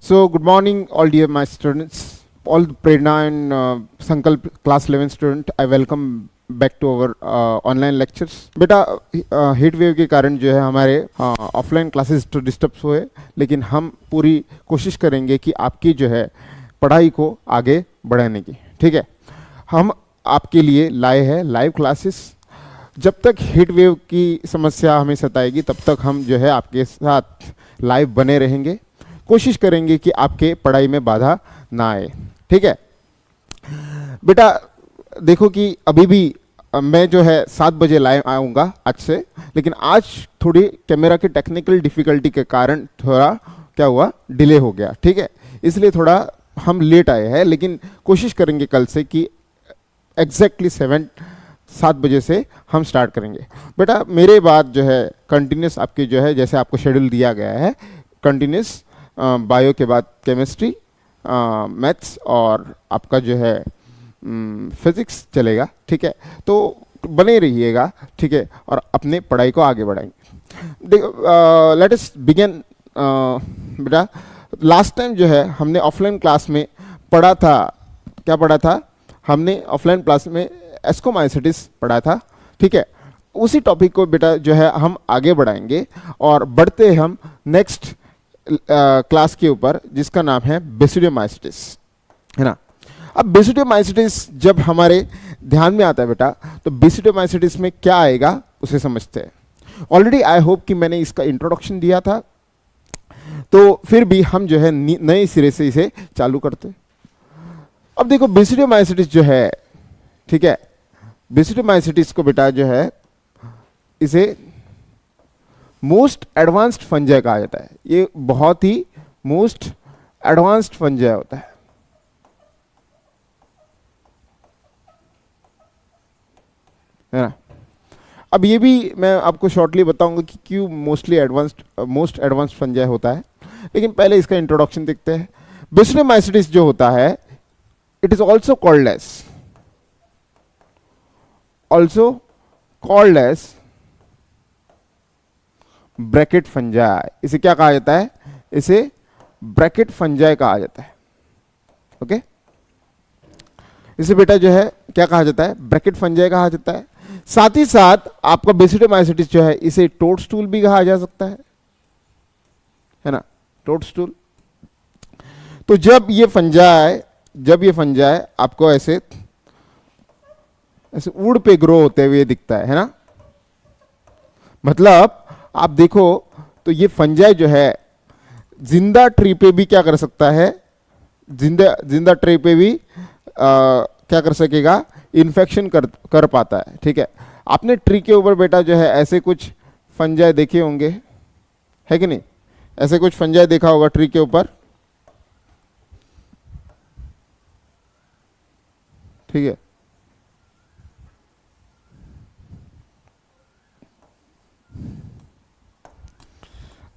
So, good morning, all dear my students, all the Prerna and Sankalp class 11 student. I welcome back to our online lectures. बेटा heat wave के कारण जो है हमारे offline classes तो disturb हुए, लेकिन हम पूरी कोशिश करेंगे कि आपकी जो है पढ़ाई को आगे बढ़ाने की। ठीक है, हम आपके लिए लाए हैं लाइव क्लासेस। जब तक हीट वेव की समस्या हमें सताएगी तब तक हम जो है आपके साथ लाइव बने रहेंगे, कोशिश करेंगे कि आपके पढ़ाई में बाधा ना आए। ठीक है बेटा, देखो कि अभी भी मैं जो है 7 बजे लाइव आऊँगा आज से, लेकिन आज थोड़ी कैमरा की टेक्निकल डिफ़िकल्टी के कारण थोड़ा क्या हुआ, डिले हो गया। ठीक है, इसलिए थोड़ा हम लेट आए हैं, लेकिन कोशिश करेंगे कल से कि एग्जैक्टली 7 बजे से हम स्टार्ट करेंगे। बेटा मेरे बाद जो है कंटिन्यूस आपके जो है जैसे आपको शेड्यूल दिया गया है, कंटिन्यूस बायो के बाद केमिस्ट्री, मैथ्स और आपका जो है फिजिक्स चलेगा। ठीक है, तो बने रहिएगा। ठीक है, और अपने पढ़ाई को आगे बढ़ाएंगे। देखो लेट अस बिगिन। बेटा लास्ट टाइम जो है हमने ऑफलाइन क्लास में पढ़ा था, क्या पढ़ा था हमने ऑफलाइन क्लास में? एस्कोमाइसिटिस पढ़ा था। ठीक है, उसी टॉपिक को बेटा जो है हम आगे बढ़ाएंगे और बढ़ते हम नेक्स्ट क्लास के ऊपर, जिसका नाम है बेसिडियोमाइसिटिस, है ना। अब बेसिडियोमाइसिटिस जब हमारे ध्यान में आता है बेटा, तो बेसिडियोमाइसिटिस में क्या आएगा उसे समझते हैं। ऑलरेडी आई होप कि मैंने इसका इंट्रोडक्शन दिया था, तो फिर भी हम जो है नए सिरे से इसे चालू करते हैं। अब देखो बेसिडियोमाइसिटिस जो है, ठीक है, बेसिडियोमाइसिटिस को बेटा जो है इसे मोस्ट एडवांस्ड फंजाई कहा जाता है। ये बहुत ही मोस्ट एडवांस्ड फंजाई होता है ना। अब ये भी मैं आपको शॉर्टली बताऊंगा कि क्यों मोस्ट एडवांस्ड फंजाई होता है, लेकिन पहले इसका इंट्रोडक्शन देखते हैं। बेसिडियोमाइसिटिस जो होता है, it is also called age bracket fungi. इसे क्या कहा जाता है? इसे ब्रैकेट फंजाई कहा जाता है। ओके, इसे बेटा जो है क्या कहा जाता है? ब्रैकेट फंजाई कहा जाता है। साथ ही साथ आपका बेसिडियोमाइसिटिस जो है इसे टोडस्टूल भी कहा जा सकता है ना, टोडस्टूल। तो जब ये फंजाई आपको ऐसे वुड पे ग्रो होते हुए दिखता है ना, मतलब आप देखो तो ये फंजाई जो है जिंदा ट्री पे भी क्या कर सकता है, जिंदा ट्री पे भी क्या कर सकेगा, इन्फेक्शन कर पाता है। ठीक है, आपने ट्री के ऊपर बेटा जो है ऐसे कुछ फंजाई देखे होंगे, है कि नहीं? ऐसे कुछ फंजाई देखा होगा ट्री के ऊपर। ठीक है,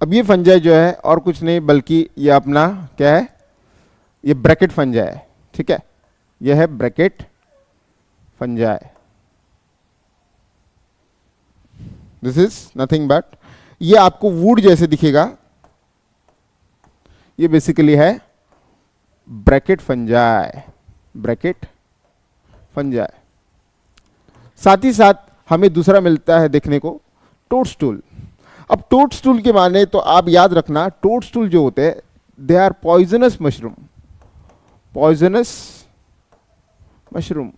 अब ये फंजाई जो है और कुछ नहीं बल्कि ये अपना क्या है, ये ब्रैकेट फंजाई है। ठीक है, यह है bracket fungi. This is nothing but, ये आपको वुड जैसे दिखेगा, ये बेसिकली है ब्रैकेट फंजाई। साथ ही साथ हमें दूसरा मिलता है देखने को, टोडस्टूल। अब टोडस्टूल के माने तो आप याद रखना, टोडस्टूल जो होते हैं दे आर पॉइजनस मशरूम।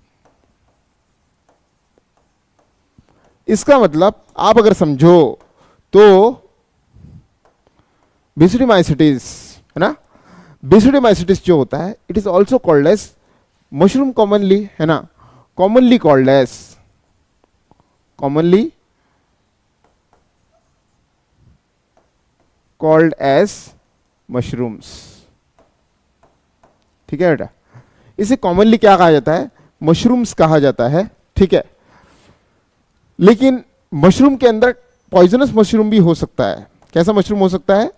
इसका मतलब आप अगर समझो तो बेसिडियोमाइसिटिस, है ना, बेसिडियोमाइसिटिस जो होता है it is also called as mushroom, commonly, है ना, कॉमनली कॉल्ड एज मशरूम्स। ठीक है बेटा, इसे कॉमनली क्या कहा जाता है? मशरूम्स कहा जाता है। ठीक है, लेकिन मशरूम के अंदर पॉइजनस मशरूम भी हो सकता है। कैसा मशरूम हो सकता है?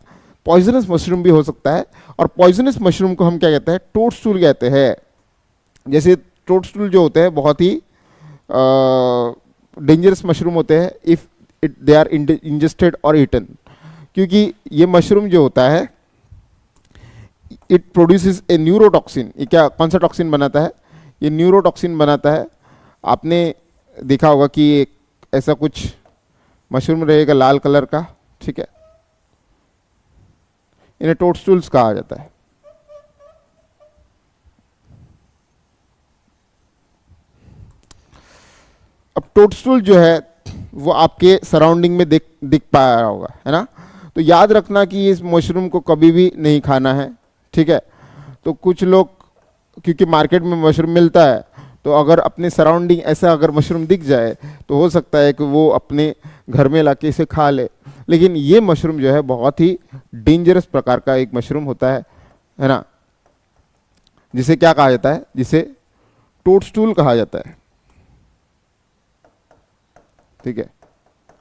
पॉइजनस मशरूम भी हो सकता है। और पॉइजनस मशरूम को हम क्या कहते हैं? टोडस्टूल कहते हैं। जैसे टोडस्टूल जो होते हैं बहुत ही डेंजरस मशरूम होते हैं इफ दे आर इंजेस्टेड और ईटन, क्योंकि ये मशरूम जो होता है इट प्रोड्यूसेस ए न्यूरोटॉक्सिन। ये क्या, कौन सा टॉक्सिन बनाता है? ये न्यूरोटॉक्सिन बनाता है। आपने देखा होगा कि ऐसा कुछ मशरूम रहेगा लाल कलर का, ठीक है, इन्हें टोडस्टूल्स कहा जाता है। अब टोडस्टूल जो है वो आपके सराउंडिंग में दिख पा रहा होगा, है ना। तो याद रखना कि इस मशरूम को कभी भी नहीं खाना है, ठीक है। तो कुछ लोग, क्योंकि मार्केट में मशरूम मिलता है, तो अगर अपने सराउंडिंग ऐसा अगर मशरूम दिख जाए तो हो सकता है कि वो अपने घर में लाके इसे खा ले। लेकिन ये मशरूम जो है बहुत ही डेंजरस प्रकार का एक मशरूम होता है ना, जिसे क्या कहा जाता है? जिसे टोडस्टूल कहा जाता है, ठीक है।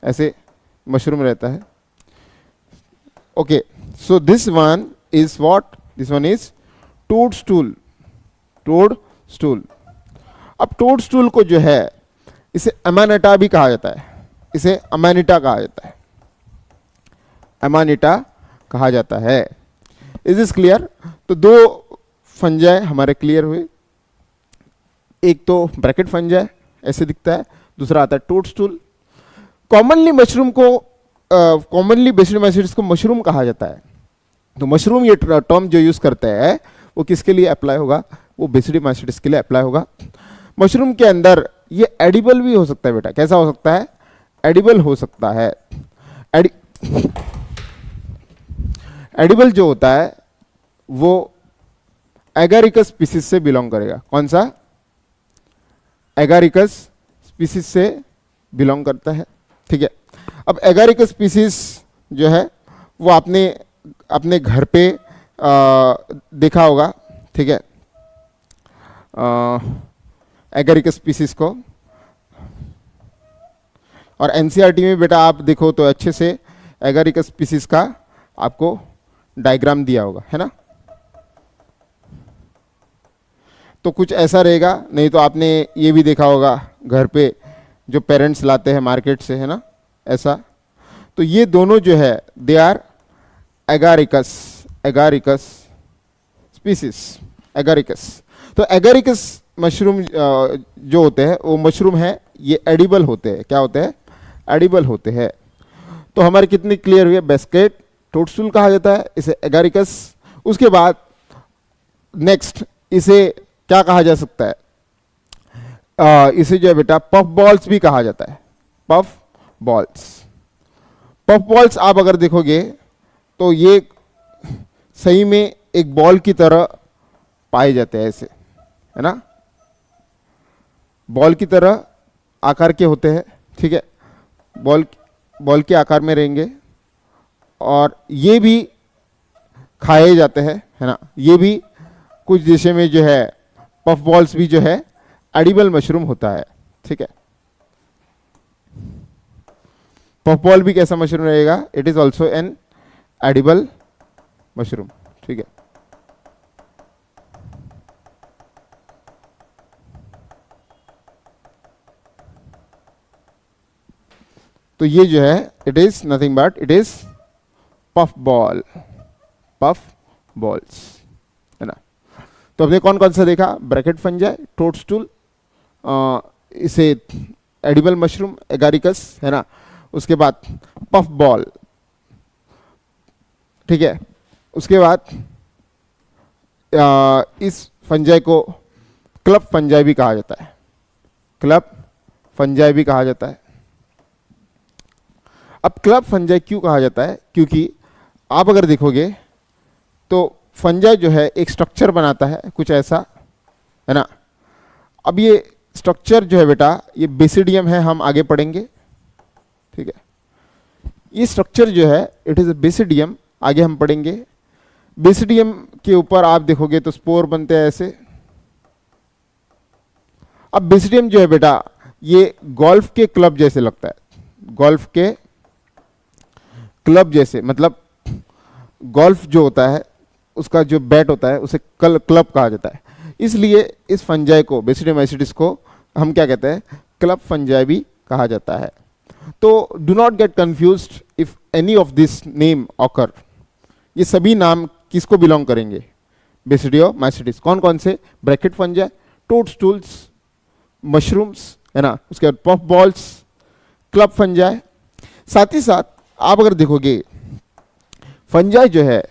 ऐसे मशरूम रहता है। Okay, so this one is what? This one is toadstool. Toadstool. अब टोडस्टूल को जो है इसे अमानिटा भी कहा जाता है। इसे अमानिटा कहा जाता है। अमानिटा कहा जाता है। Is this clear? तो दो फंजाई हमारे क्लियर हुए। एक तो ब्रैकेट फंजाई ऐसे दिखता है, दूसरा आता है टोडस्टूल। कॉमनली मशरूम को, कॉमनली बेसिडियोमाइसीट्स को मशरूम कहा जाता है। तो मशरूम ये टर्म जो यूज करते हैं वो किसके लिए अप्लाई होगा? वो बेसिडियोमाइसीट्स के लिए अप्लाई होगा। मशरूम के अंदर ये एडिबल भी हो सकता है बेटा। कैसा हो सकता है? एडिबल हो सकता है। एडिबल जो होता है वो एगारिकस स्पीसीज से बिलोंग करेगा। कौन सा? एगारिकस स्पीसीज से बिलोंग करता है, ठीक है। अब एगारिकस स्पीसीज जो है वो आपने अपने घर पे देखा होगा, ठीक है, एगारिकस स्पीसीज को। और एनसीईआरटी में बेटा आप देखो तो अच्छे से एगारिकस स्पीसीज का आपको डायग्राम दिया होगा, है ना। तो कुछ ऐसा रहेगा, नहीं तो आपने ये भी देखा होगा घर पे जो पेरेंट्स लाते हैं मार्केट से, है ना, ऐसा। तो ये दोनों जो है they are agaricus, agaricus species, agaricus. तो एगारिकस मशरूम जो होते हैं वो मशरूम है, ये एडिबल होते हैं। क्या होते हैं? एडिबल होते हैं। तो हमारे कितनी क्लियर हुई है? बेस्केट टोडस्टूल कहा जाता है, इसे एगारिकस। उसके बाद नेक्स्ट इसे क्या कहा जा सकता है? इसे जो है बेटा पफ बॉल्स भी कहा जाता है। Puff balls. पफ बॉल्स आप अगर देखोगे तो ये सही में एक बॉल की तरह पाए जाते हैं, ऐसे, है ना, बॉल की तरह आकार के होते हैं, ठीक है। बॉल के आकार में रहेंगे और ये भी खाए जाते हैं, है ना। ये भी कुछ देशों में जो है पफ बॉल्स भी जो है एडिबल मशरूम होता है, ठीक है। पफ बॉल भी कैसा मशरूम रहेगा? It is also an edible mushroom, ठीक है। तो ये जो है it is nothing but it is puff ball, puff balls, है ना। तो हमने कौन कौन सा देखा? ब्रैकेट फंजाई, टोडस्टूल, इसे एडिबल मशरूम एगारिकस, है ना। उसके बाद पफ बॉल, ठीक है। उसके बाद इस फंजाई को क्लब फंजाई भी कहा जाता है। क्लब फंजाई भी कहा जाता है। अब क्लब फंजाई क्यों कहा जाता है? क्योंकि आप अगर देखोगे तो फंजाई जो है एक स्ट्रक्चर बनाता है कुछ ऐसा, है ना। अब ये स्ट्रक्चर जो है बेटा ये बेसिडियम है, हम आगे पढ़ेंगे, ठीक है। ये स्ट्रक्चर जो है इट इज ए बेसिडियम, आगे हम पढ़ेंगे। बेसिडियम के ऊपर आप देखोगे तो स्पोर बनते हैं ऐसे। अब बेसिडियम जो है बेटा ये गोल्फ के क्लब जैसे लगता है, गोल्फ के क्लब जैसे, मतलब गोल्फ जो होता है उसका जो बैट होता है उसे क्लब कहा जाता है। इसलिए इस फंजाई को, बेसिडियमाइसीट्स को हम क्या कहते हैं? क्लब फंजाई भी कहा जाता है। तो do not gate confused if any of this name occur. ये सभी नाम किसको बिलोंग करेंगे? बेसिडियोमाइसिटीज। कौन कौन से? ब्रैकेट फंजाई, टोडस्टूल्स, मशरूम्स, है ना, उसके बाद पफ बॉल्स, क्लब फंजाई। साथ ही साथ आप अगर देखोगे फंजाई जो है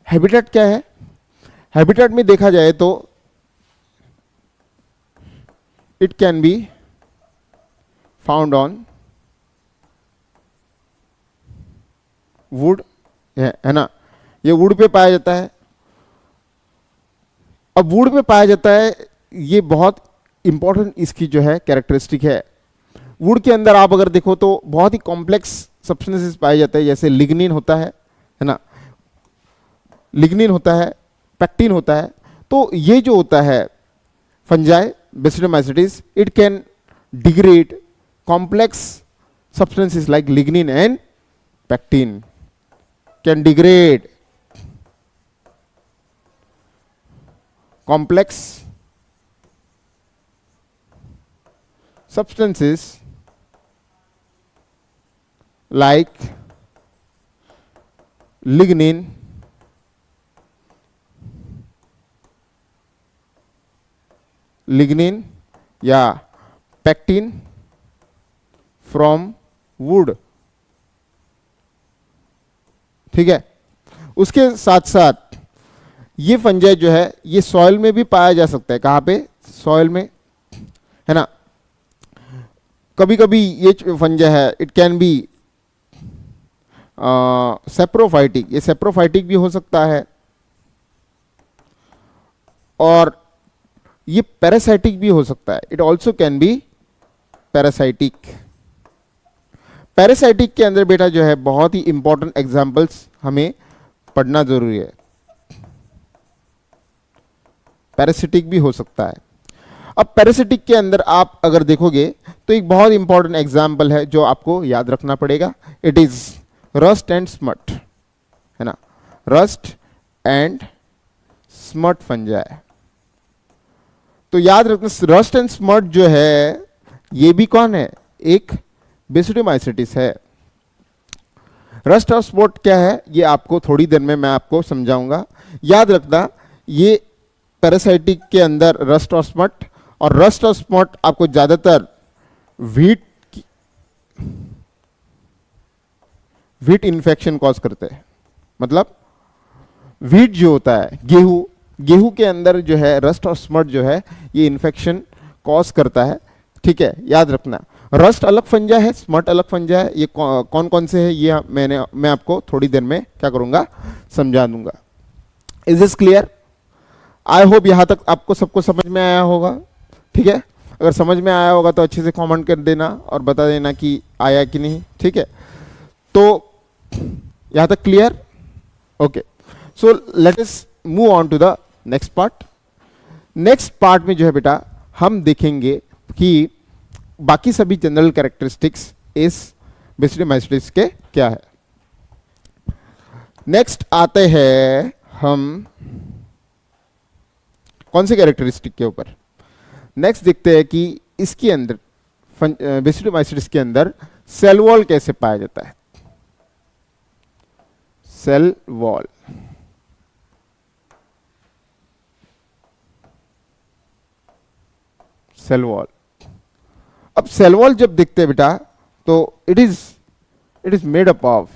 हैबिटेट क्या है? हैबिटेट में देखा जाए तो it can be found on would, है ना, ये वुड पे पाया जाता है। अब वुड पे पाया जाता है, ये बहुत इंपॉर्टेंट इसकी जो है कैरेक्टरिस्टिक है। वुड के अंदर आप अगर देखो तो बहुत ही कॉम्प्लेक्स सब्सटेंसेस पाए जाते हैं, जैसे लिग्निन होता है ना, लिग्निन होता है, पेक्टिन होता है। तो ये जो होता है fungi basidiomycetes, it can degrade complex substances like lignin and pectin, can degrade complex substances like lignin, या pectin from wood। ठीक है, उसके साथ साथ ये फंजाई जो है ये सॉइल में भी पाया जा सकता है। कहाँ पे? सॉइल में, है ना। कभी कभी ये फंजाई है, इट कैन बी सेप्रोफाइटिक, ये सेप्रोफाइटिक भी हो सकता है, और ये पैरासाइटिक भी हो सकता है। It also can be parasitic. Parasitic के अंदर बेटा जो है बहुत ही इंपॉर्टेंट एग्जाम्पल्स हमें पढ़ना जरूरी है। पैरासिटिक भी हो सकता है। अब पैरासिटिक के अंदर आप अगर देखोगे तो एक बहुत इंपॉर्टेंट एग्जाम्पल है जो आपको याद रखना पड़ेगा। It is rust and smut, है ना, रस्ट एंड स्मट फंजाई। तो याद रखना रस्ट एंड स्मट जो है ये भी कौन है? एक बेसिडोमाइसिटिस है। रस्ट और स्मट क्या है ये आपको थोड़ी देर में मैं आपको समझाऊंगा। याद रखना ये पैरासाइटिक के अंदर रस्ट और स्मट, और रस्ट और स्मट आपको ज्यादातर व्हीट इन्फेक्शन कॉज करते हैं। मतलब व्हीट जो होता है, गेहूं के अंदर जो है रस्ट और स्मट जो है ये इन्फेक्शन कॉज करता है। ठीक है, याद रखना रस्ट अलग फंजाई है, स्मट अलग फंजाई है। ये कौन कौन से है ये मैं आपको थोड़ी देर में क्या करूंगा, समझा दूंगा। Is this clear? I hope यहां तक आपको सबको समझ में आया होगा। ठीक है, अगर समझ में आया होगा तो अच्छे से कमेंट कर देना और बता देना कि आया कि नहीं। ठीक है, तो यहां तक clear? Okay, so let us move on to the next part. Next part में जो है बेटा हम देखेंगे कि बाकी सभी जनरल कैरेक्टरिस्टिक्स इस बेसिडोमाइसिटिस के क्या है। नेक्स्ट आते हैं हम कौन से कैरेक्टरिस्टिक के ऊपर? नेक्स्ट देखते हैं कि इसके अंदर बेसिडोमाइसिटिस के अंदर सेल वॉल कैसे पाया जाता है। Cell wall, cell wall. अब सेल वॉल जब देखते हैं बेटा तो it is made up of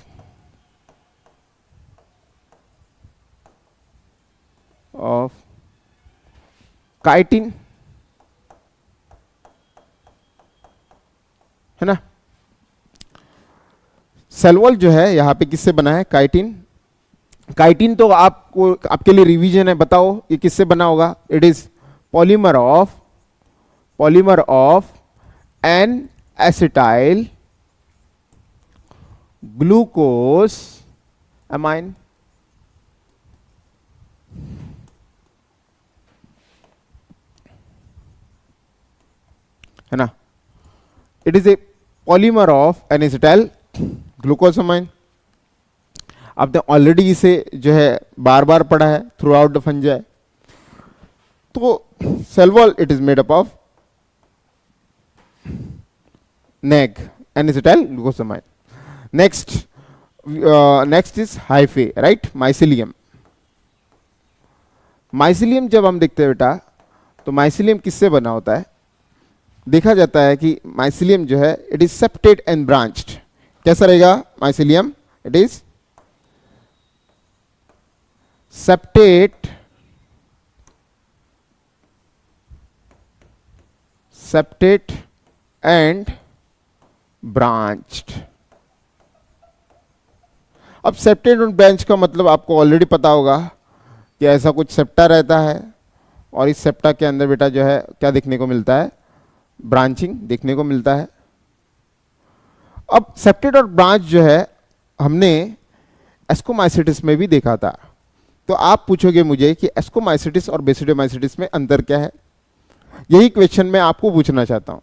chitin, है ना। सेल वॉल जो है यहां पे किससे बना है? काइटिन। काइटिन तो आपको आपके लिए रिवीजन है, बताओ ये किससे बना होगा? It is polymer of N acetyl glucose amine, है ना। It is a polymer of N acetyl glucosamine. आपने ऑलरेडी इसे जो है बार बार पढ़ा है थ्रू आउट द फंजाई। तो cell wall it is made up of NAG, N acetyl glucosamine. Next is hyphae, right, mycelium. Mycelium जब हम देखते हैं बेटा, तो माइसिलियम किससे बना होता है? देखा जाता है कि माइसिलियम जो है it is septate and branched. कैसा रहेगा mycelium? It is septate and branched. अब सेप्टेड एंड ब्रांच का मतलब आपको ऑलरेडी पता होगा कि ऐसा कुछ सेप्टा रहता है, और इस सेप्टा के अंदर बेटा जो है क्या देखने को मिलता है? ब्रांचिंग देखने को मिलता है। अब सेप्टेड और ब्रांच जो है हमने एस्कोमाइसिटिस में भी देखा था। तो आप पूछोगे मुझे कि एस्कोमाइसिटिस और बेसिडोमाइसिटिस में अंतर क्या है? यही क्वेश्चन मैं आपको पूछना चाहता हूं,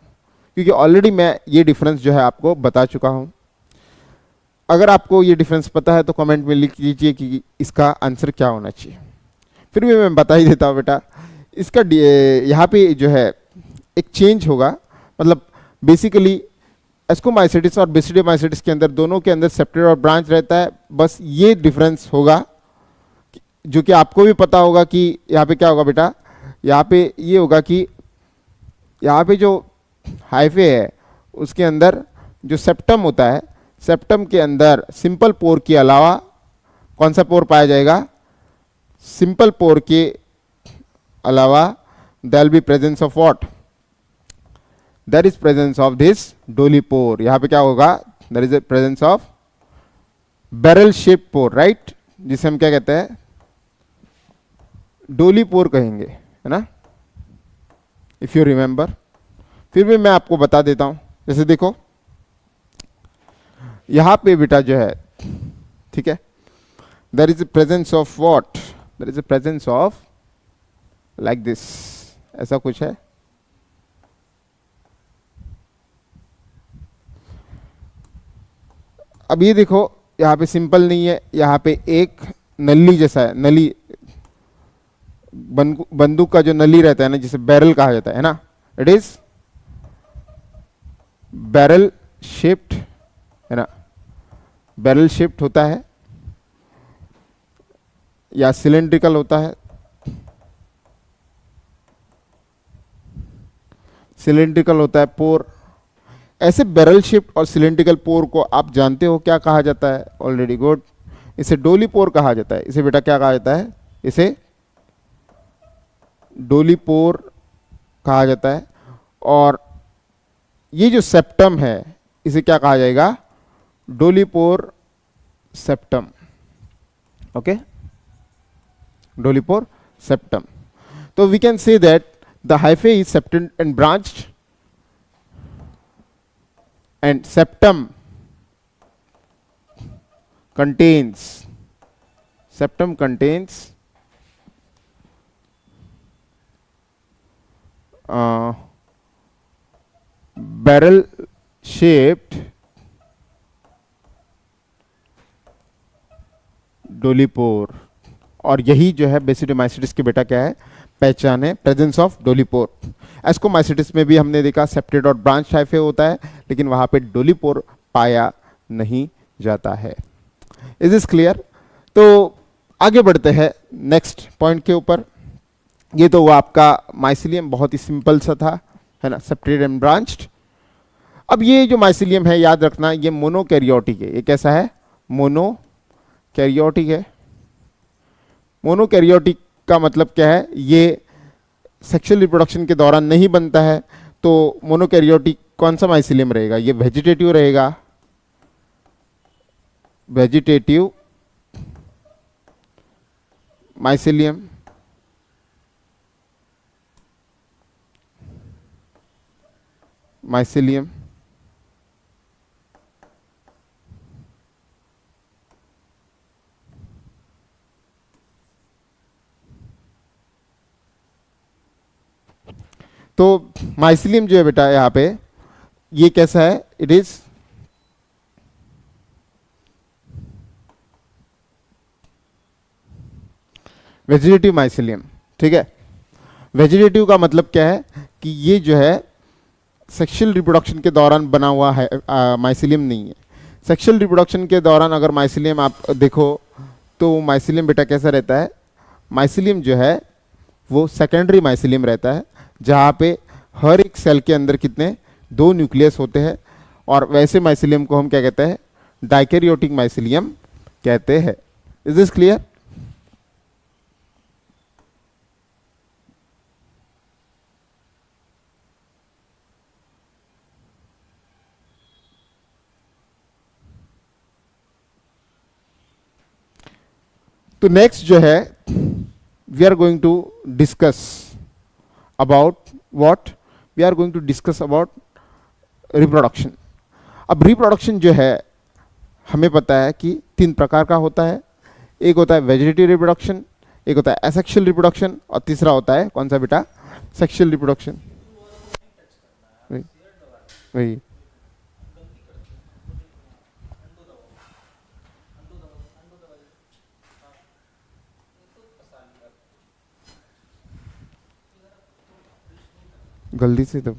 क्योंकि ऑलरेडी मैं ये डिफरेंस जो है आपको बता चुका हूं। अगर आपको ये डिफरेंस पता है तो कमेंट में लिख लीजिए कि इसका आंसर क्या होना चाहिए। फिर भी मैं बता ही देता हूं बेटा, इसका यहाँ पे जो है एक चेंज होगा। मतलब बेसिकली एस्कोमाइसिटिस और बेसिडोमाइसिटिस के अंदर, दोनों के अंदर सेप्टेड और ब्रांच रहता है। बस ये डिफरेंस होगा, जो कि आपको भी पता होगा कि यहाँ पे क्या होगा बेटा, यहाँ पे ये होगा कि यहाँ पे जो हाइफे है उसके अंदर जो सेप्टम होता है, सेप्टम के अंदर सिंपल पोर के अलावा कौन सा पोर पाया जाएगा? सिंपल पोर के अलावा there will be presence of what? There is presence of this dolipore. यहाँ पे क्या होगा? There is a presence of barrel shape pore, right, जिसे हम क्या कहते हैं? डोली पोर कहेंगे, है ना, इफ यू रिमेंबर। फिर भी मैं आपको बता देता हूं। जैसे देखो यहां पे बेटा जो है, ठीक है, there is a presence of what? There is a presence of like this, ऐसा कुछ है। अब ये देखो यहां पे सिंपल नहीं है, यहां पे एक नली जैसा है, नली, बंदूक का जो नली रहता है ना, जिसे बैरल कहा जाता है ना, इट इज बैरल शेप्ड, है ना, बैरल शेप्ड होता है या सिलेंड्रिकल होता है। सिलेंड्रिकल होता है पोर। ऐसे बैरल शेप्ड और सिलेंड्रिकल पोर को आप जानते हो क्या कहा जाता है? ऑलरेडी गुड, इसे डोली पोर कहा जाता है। इसे बेटा क्या कहा जाता है? इसे डोली पोर कहा जाता है। और ये जो सेप्टम है इसे क्या कहा जाएगा? डोली पोर septum. Okay, dolipore septum. तो we can say that the hyphae is septate and branched, and septum contains barrel shaped dolipore. और यही जो है बेसिडोमाइसिटिस की बेटा क्या है? पहचान है, प्रेजेंस ऑफ डोलीपोर। एस्कोमाइसिटिस में भी हमने देखा सेप्टेड और ब्रांच हाइफे होता है, लेकिन वहां पे डोलीपोर पाया नहीं जाता है। Is this clear? तो आगे बढ़ते हैं नेक्स्ट पॉइंट के ऊपर। ये तो वो आपका माइसिलियम बहुत ही सिंपल सा था, है ना, सेप्टेड एंड ब्रांच्ड। अब ये जो माइसिलियम है, याद रखना, ये मोनोकैरियोटिक है। ये कैसा है? मोनोकैरियोटिक है। मोनोकैरियोटिक का मतलब क्या है? ये सेक्सुअल रिप्रोडक्शन के दौरान नहीं बनता है। तो मोनोकैरियोटिक कौन सा माइसिलियम रहेगा? ये वेजिटेटिव रहेगा, वेजिटेटिव माइसिलियम। माइसिलियम तो माइसिलियम जो है बेटा यहाँ पे, ये कैसा है? It is vegetative mycelium. ठीक है, वेजिटेटिव का मतलब क्या है कि ये जो है सेक्सुअल रिप्रोडक्शन के दौरान बना हुआ है, माइसिलियम नहीं है। सेक्सुअल रिप्रोडक्शन के दौरान अगर माइसिलियम आप देखो तो माइसिलियम बेटा कैसा रहता है? माइसिलियम जो है वो सेकेंडरी माइसिलियम रहता है, जहाँ पे हर एक सेल के अंदर कितने, दो न्यूक्लियस होते हैं, और वैसे माइसिलियम को हम क्या कहते हैं, डाइकैरियोटिक माइसिलियम कहते हैं। Is this clear? तो नेक्स्ट जो है, we are going to discuss about what, we are going to discuss about reproduction. अब रिप्रोडक्शन जो है हमें पता है कि तीन प्रकार का होता है। एक होता है वेजिटेटिव रिप्रोडक्शन, एक होता है एसेक्सुअल रिप्रोडक्शन, और तीसरा होता है कौन सा बेटा, सेक्सुअल रिप्रोडक्शन। वही वही। गलती से तो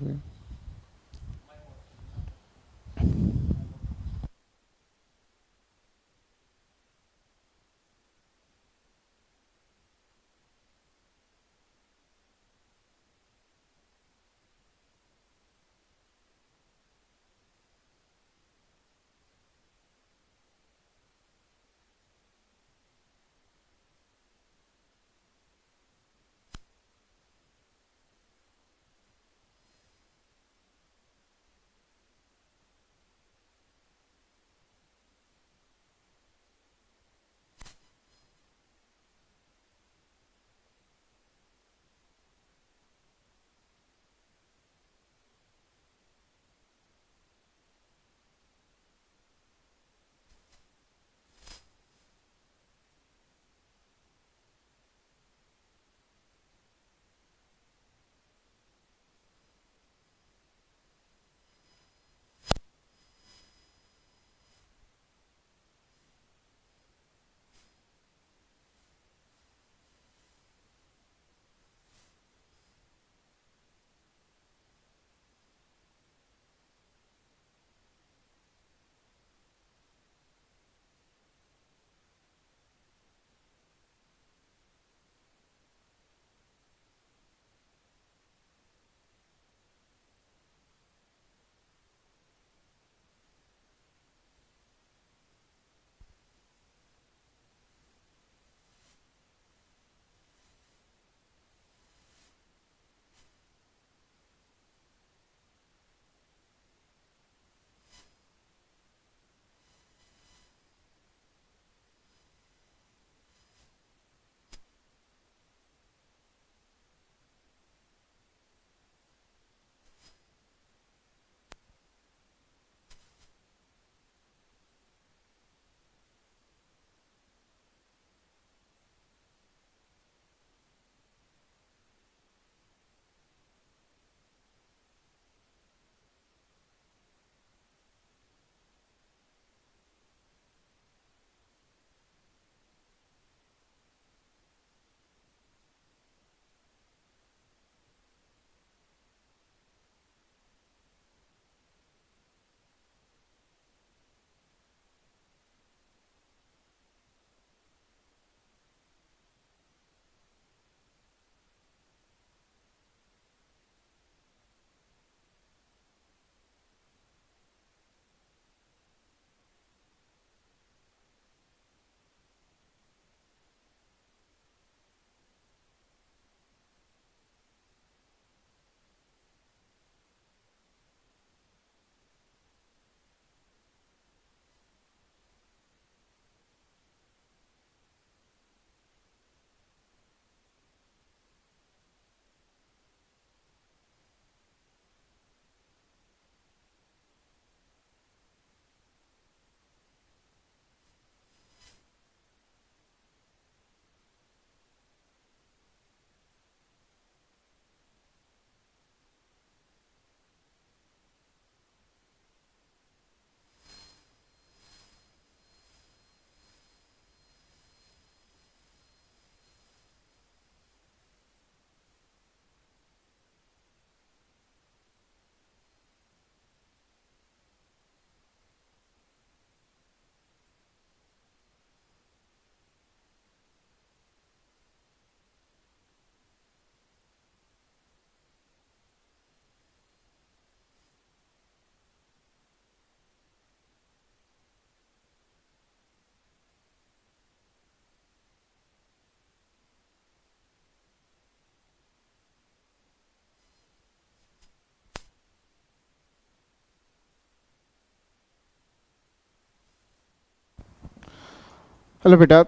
हेलो बेटा,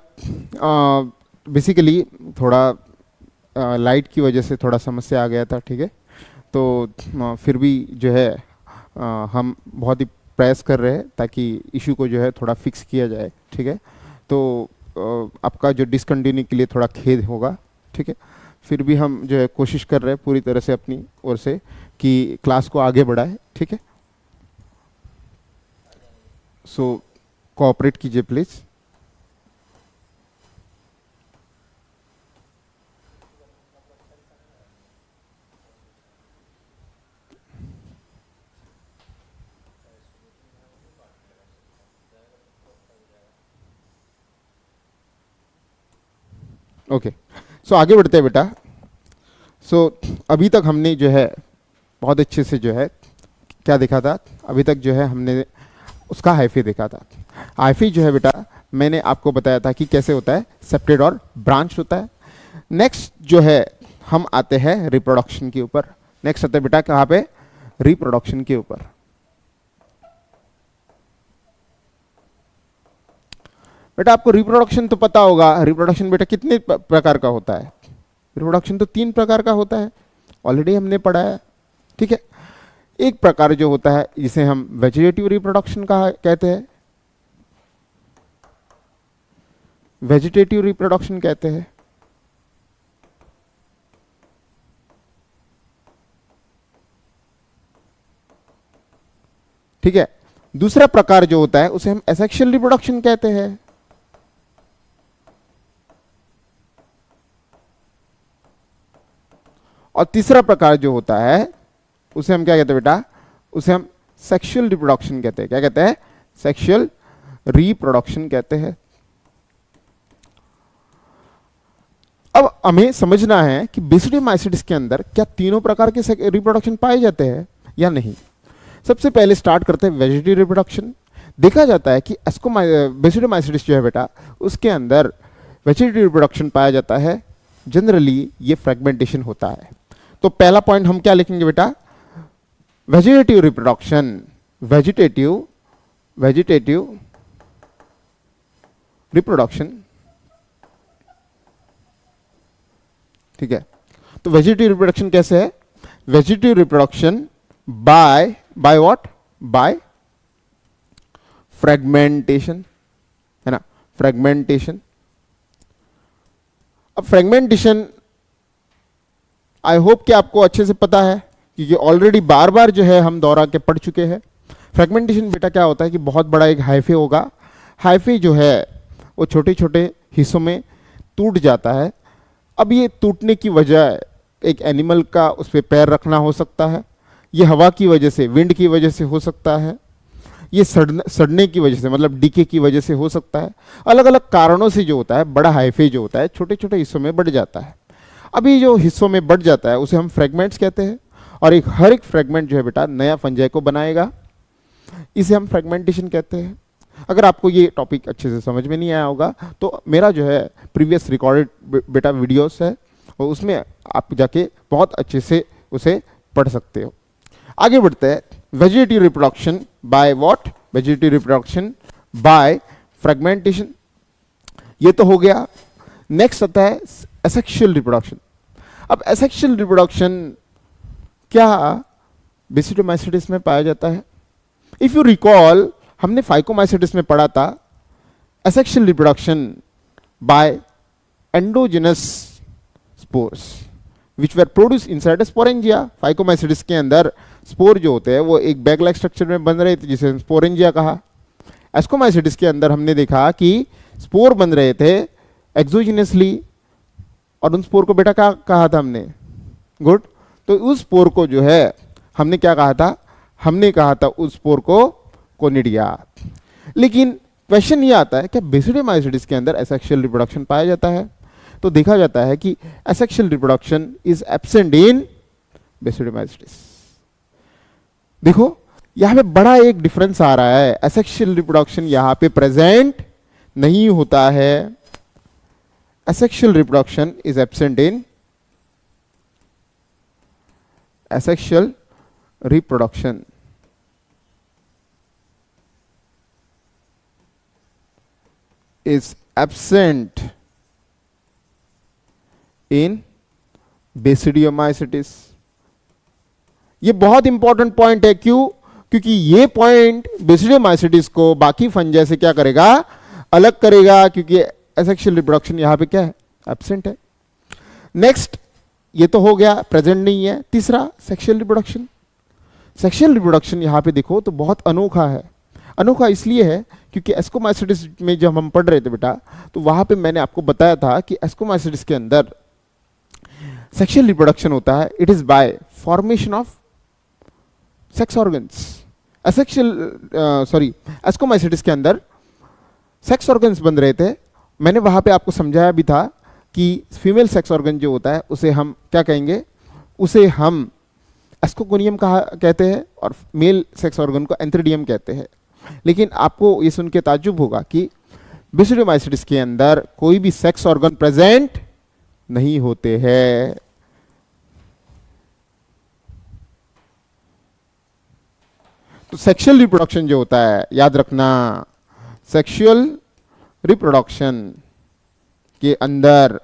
बेसिकली थोड़ा लाइट की वजह से थोड़ा समस्या आ गया था, ठीक है। तो फिर भी जो है हम बहुत ही प्रयास कर रहे हैं ताकि इशू को जो है थोड़ा फिक्स किया जाए, ठीक है। तो आपका जो डिसकंटिन्यू के लिए थोड़ा खेद होगा, ठीक है। फिर भी हम जो है कोशिश कर रहे हैं पूरी तरह से अपनी ओर से कि क्लास को आगे बढ़ाए, ठीक है। सो कोऑपरेट कीजिए प्लीज़। ओके, सो आगे बढ़ते हैं बेटा। सो अभी तक हमने जो है बहुत अच्छे से जो है क्या देखा था, अभी तक जो है हमने उसका हाइफी देखा था। हाइफी जो है बेटा, मैंने आपको बताया था कि कैसे होता है, सेप्टेड और ब्रांच होता है। नेक्स्ट जो है हम आते हैं रिप्रोडक्शन के ऊपर। नेक्स्ट आते हैं बेटा कहाँ पे, रिप्रोडक्शन के ऊपर। बेटा आपको रिप्रोडक्शन तो पता होगा, रिप्रोडक्शन बेटा कितने प्रकार का होता है। रिप्रोडक्शन तो 3 प्रकार का होता है, ऑलरेडी हमने पढ़ा है, ठीक है। एक प्रकार जो होता है जिसे हम वेजिटेटिव रिप्रोडक्शन कहा कहते हैं, वेजिटेटिव रिप्रोडक्शन कहते हैं, ठीक है। दूसरा प्रकार जो होता है उसे हम एसेक्सुअल रिप्रोडक्शन कहते हैं। और तीसरा प्रकार जो होता है उसे हम क्या कहते हैं बेटा, उसे हम सेक्सुअल रिप्रोडक्शन कहते हैं। क्या कहते हैं, सेक्सुअल रिप्रोडक्शन कहते हैं। अब हमें समझना है कि बेसिडियोमाइसिट्स के अंदर क्या तीनों प्रकार के रिप्रोडक्शन पाए जाते हैं या नहीं। सबसे पहले स्टार्ट करते हैं वेजिटेटिव रिप्रोडक्शन। देखा जाता है कि बेसिडियोमाइसिट्स जो है बेटा, उसके अंदर वेजिटेटिव रिप्रोडक्शन पाया जाता है। जनरली ये फ्रेगमेंटेशन होता है। तो पहला पॉइंट हम क्या लिखेंगे बेटा, वेजिटेटिव रिप्रोडक्शन, वेजिटेटिव रिप्रोडक्शन, ठीक है। तो वेजिटेटिव रिप्रोडक्शन कैसे है, vegetative reproduction by what, by fragmentation, है ना, फ्रेगमेंटेशन। अब फ्रेगमेंटेशन आई होप कि आपको अच्छे से पता है, क्योंकि ऑलरेडी बार बार जो है हम दोहरा के पढ़ चुके हैं। फ्रेगमेंटेशन बेटा क्या होता है कि बहुत बड़ा एक हाइफे होगा। हाइफे जो है वो छोटे छोटे हिस्सों में टूट जाता है। अब ये टूटने की वजह एक एनिमल का उस पर पैर रखना हो सकता है, ये हवा की वजह से, विंड की वजह से हो सकता है, ये सड़ने की वजह से मतलब डीके की वजह से हो सकता है। अलग अलग कारणों से जो होता है बड़ा हाइफे जो होता है छोटे छोटे हिस्सों में बढ़ जाता है। अभी जो हिस्सों में बढ़ जाता है उसे हम फ्रेगमेंट्स कहते हैं। और हर एक फ्रेगमेंट जो है बेटा नया फंजाई को बनाएगा, इसे हम फ्रेगमेंटेशन कहते हैं। अगर आपको ये टॉपिक अच्छे से समझ में नहीं आया होगा तो मेरा जो है प्रीवियस रिकॉर्डेड बेटा वीडियोस है, और उसमें आप जाके बहुत अच्छे से उसे पढ़ सकते हो। आगे बढ़ते हैं, vegetative reproduction by what, vegetative reproduction by fragmentation, ये तो हो गया। नेक्स्ट आता है एसेक्सुअल रिप्रोडक्शन। अब एसेक्सुअल रिप्रोडक्शन क्या बेसिडोमाइसिटिस में पाया जाता है। इफ यू रिकॉल हमने फाइकोमाइसिटिस में पढ़ा था asexual reproduction by endogenous spores which were produce inside sporangia. Phycomycetes के अंदर स्पोर जो होते हैं वो एक बैग लाइक स्ट्रक्चर में बन रहे थे जिसे स्पोरेंजिया कहा। एस्कोमाइसिटिस के अंदर हमने देखा कि स्पोर बन रहे थे एक्सोजिनसली, और उन स्पोर को बेटा क्या कहा था हमने, गुड। तो उस स्पोर को जो है हमने क्या कहा था, हमने कहा था उस स्पोर को कोनिडिया। लेकिन क्वेश्चन ये आता है कि बेसिडियोमाइसिटिस के अंदर एसेक्सुअल रिप्रोडक्शन पाया जाता है। तो देखा जाता है कि asexual reproduction is absent in basidiomycetes. देखो यहां पे बड़ा एक डिफरेंस आ रहा है, एसेक्सुअल रिप्रोडक्शन यहां पे प्रेजेंट नहीं होता है। asexual reproduction is absent in asexual reproduction is absent in basidiomycetes. ये बहुत इंपॉर्टेंट पॉइंट है। क्यों? क्योंकि ये पॉइंट बेसिडियोमाइसिटिस को बाकी फंजाई से क्या करेगा, अलग करेगा, क्योंकि एसेक्सुअल रिप्रोडक्शन यहां पे क्या है, एब्सेंट है। नेक्स्ट, ये तो हो गया, प्रेजेंट नहीं है। तीसरा, सेक्सुअल रिप्रोडक्शन। सेक्सुअल रिप्रोडक्शन यहां पे देखो तो बहुत अनोखा है। अनोखा इसलिए है क्योंकि एस्कोमाइसिटिस में जब हम पढ़ रहे थे बेटा, तो वहां पे मैंने आपको बताया था कि एस्कोमाइसिटिस के अंदर सेक्सुअल रिप्रोडक्शन होता है, it is by formation of sex organs. Ascomycetes के अंदर सेक्स ऑर्गन्स बन रहे थे। मैंने वहां पे आपको समझाया भी था कि फीमेल सेक्स ऑर्गन जो होता है उसे हम क्या कहेंगे, उसे हम एस्कोगोनियम कहा कहते हैं, और मेल सेक्स ऑर्गन को एंथ्रीडियम कहते हैं। लेकिन आपको ये सुन के ताज्जुब होगा कि बेसिडियोमाइसिटिस के अंदर कोई भी सेक्स ऑर्गन प्रेजेंट नहीं होते हैं। तो सेक्सुअल रिप्रोडक्शन जो होता है, याद रखना, सेक्सुअल रिप्रोडक्शन के अंदर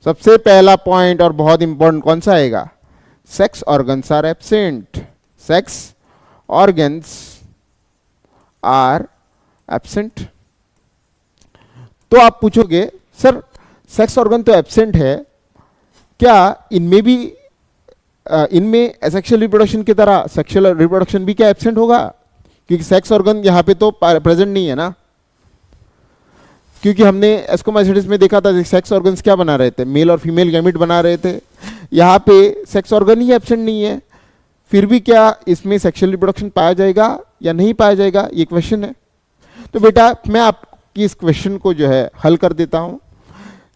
सबसे पहला पॉइंट और बहुत इंपॉर्टेंट कौन सा आएगा, sex organs are absent. Sex organs are absent. तो आप पूछोगे सर सेक्स ऑर्गन तो एब्सेंट है, क्या इनमें भी इनमें एसेक्सुअल रिप्रोडक्शन की तरह सेक्सुअल रिप्रोडक्शन भी क्या एब्सेंट होगा? क्योंकि सेक्स ऑर्गन यहां पे तो प्रेजेंट नहीं है ना। क्योंकि हमने एस्कोमाइसिटिस में देखा था सेक्स ऑर्गन्स क्या बना रहे थे, मेल और फीमेल गैमेट बना रहे थे। यहाँ पे सेक्स ऑर्गन ही एब्सेंट नहीं है, फिर भी क्या इसमें सेक्सुअल रिप्रोडक्शन पाया जाएगा या नहीं पाया जाएगा, ये क्वेश्चन है। तो बेटा मैं आपकी इस क्वेश्चन को जो है हल कर देता हूं।